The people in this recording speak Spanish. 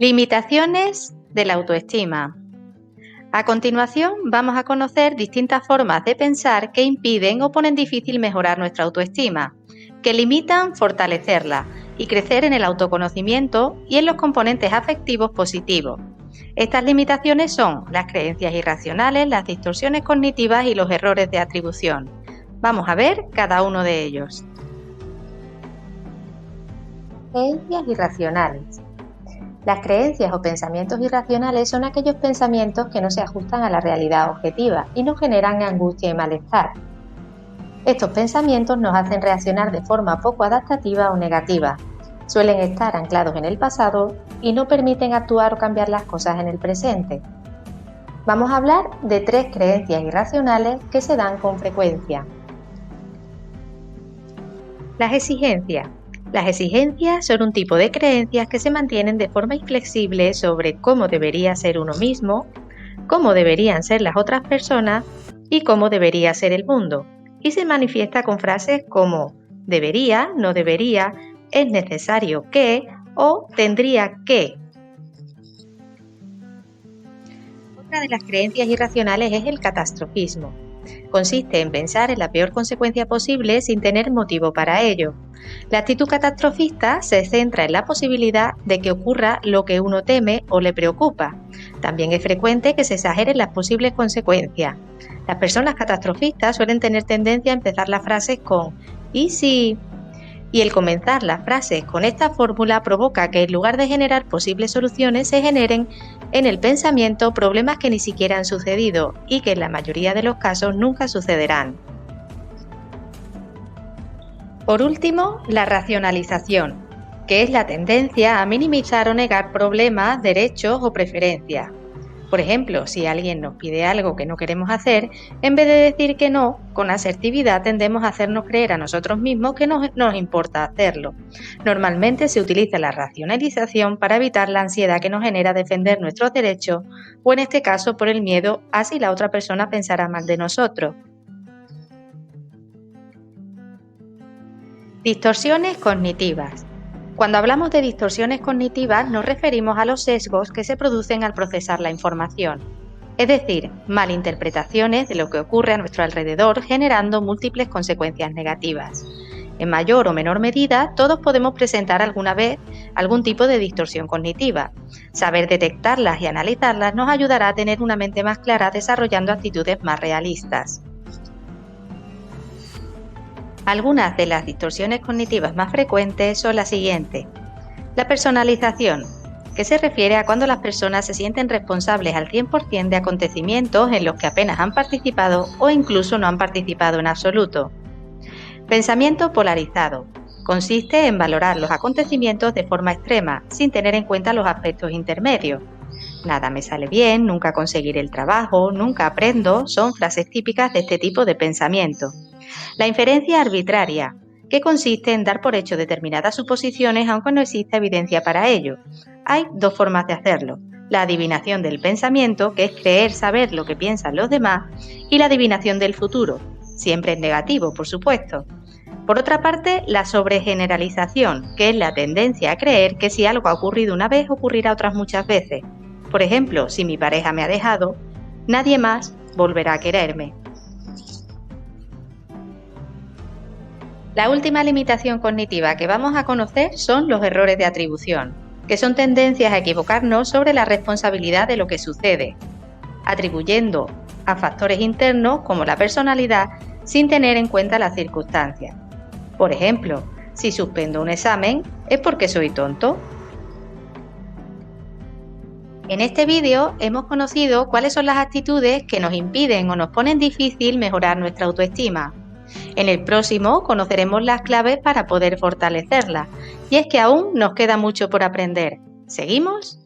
Limitaciones de la autoestima. A continuación vamos a conocer distintas formas de pensar que impiden o ponen difícil mejorar nuestra autoestima, que limitan fortalecerla y crecer en el autoconocimiento y en los componentes afectivos positivos. Estas limitaciones son las creencias irracionales, las distorsiones cognitivas y los errores de atribución. Vamos a ver cada uno de ellos. Creencias irracionales. Las creencias o pensamientos irracionales son aquellos pensamientos que no se ajustan a la realidad objetiva y nos generan angustia y malestar. Estos pensamientos nos hacen reaccionar de forma poco adaptativa o negativa. Suelen estar anclados en el pasado y no permiten actuar o cambiar las cosas en el presente. Vamos a hablar de 3 creencias irracionales que se dan con frecuencia. Las exigencias. Las exigencias son un tipo de creencias que se mantienen de forma inflexible sobre cómo debería ser uno mismo, cómo deberían ser las otras personas y cómo debería ser el mundo, y se manifiesta con frases como debería, no debería, es necesario que o tendría que. Otra de las creencias irracionales es el catastrofismo. Consiste en pensar en la peor consecuencia posible sin tener motivo para ello. La actitud catastrofista se centra en la posibilidad de que ocurra lo que uno teme o le preocupa. También es frecuente que se exageren las posibles consecuencias. Las personas catastrofistas suelen tener tendencia a empezar las frases con «¿y si?». Y el comenzar las frases con esta fórmula provoca que en lugar de generar posibles soluciones se generen en el pensamiento problemas que ni siquiera han sucedido y que en la mayoría de los casos nunca sucederán. Por último, la racionalización, que es la tendencia a minimizar o negar problemas, derechos o preferencias. Por ejemplo, si alguien nos pide algo que no queremos hacer, en vez de decir que no, con asertividad tendemos a hacernos creer a nosotros mismos que nos importa hacerlo. Normalmente se utiliza la racionalización para evitar la ansiedad que nos genera defender nuestros derechos o en este caso por el miedo a si la otra persona pensará mal de nosotros. Distorsiones cognitivas. Cuando hablamos de distorsiones cognitivas nos referimos a los sesgos que se producen al procesar la información, es decir, malinterpretaciones de lo que ocurre a nuestro alrededor generando múltiples consecuencias negativas. En mayor o menor medida, todos podemos presentar alguna vez algún tipo de distorsión cognitiva. Saber detectarlas y analizarlas nos ayudará a tener una mente más clara desarrollando actitudes más realistas. Algunas de las distorsiones cognitivas más frecuentes son las siguientes. La personalización, que se refiere a cuando las personas se sienten responsables al 100% de acontecimientos en los que apenas han participado o incluso no han participado en absoluto. Pensamiento polarizado. Consiste en valorar los acontecimientos de forma extrema, sin tener en cuenta los aspectos intermedios. Nada me sale bien, nunca conseguiré el trabajo, nunca aprendo, son frases típicas de este tipo de pensamiento. La inferencia arbitraria, que consiste en dar por hecho determinadas suposiciones aunque no exista evidencia para ello. Hay 2 formas de hacerlo. La adivinación del pensamiento, que es creer saber lo que piensan los demás, y la adivinación del futuro, siempre en negativo, por supuesto. Por otra parte, la sobregeneralización, que es la tendencia a creer que si algo ha ocurrido una vez, ocurrirá otras muchas veces. Por ejemplo, si mi pareja me ha dejado, nadie más volverá a quererme. La última limitación cognitiva que vamos a conocer son los errores de atribución, que son tendencias a equivocarnos sobre la responsabilidad de lo que sucede, atribuyendo a factores internos como la personalidad sin tener en cuenta las circunstancias. Por ejemplo, si suspendo un examen, ¿es porque soy tonto? En este vídeo hemos conocido cuáles son las actitudes que nos impiden o nos ponen difícil mejorar nuestra autoestima. En el próximo conoceremos las claves para poder fortalecerla, y es que aún nos queda mucho por aprender. ¿Seguimos?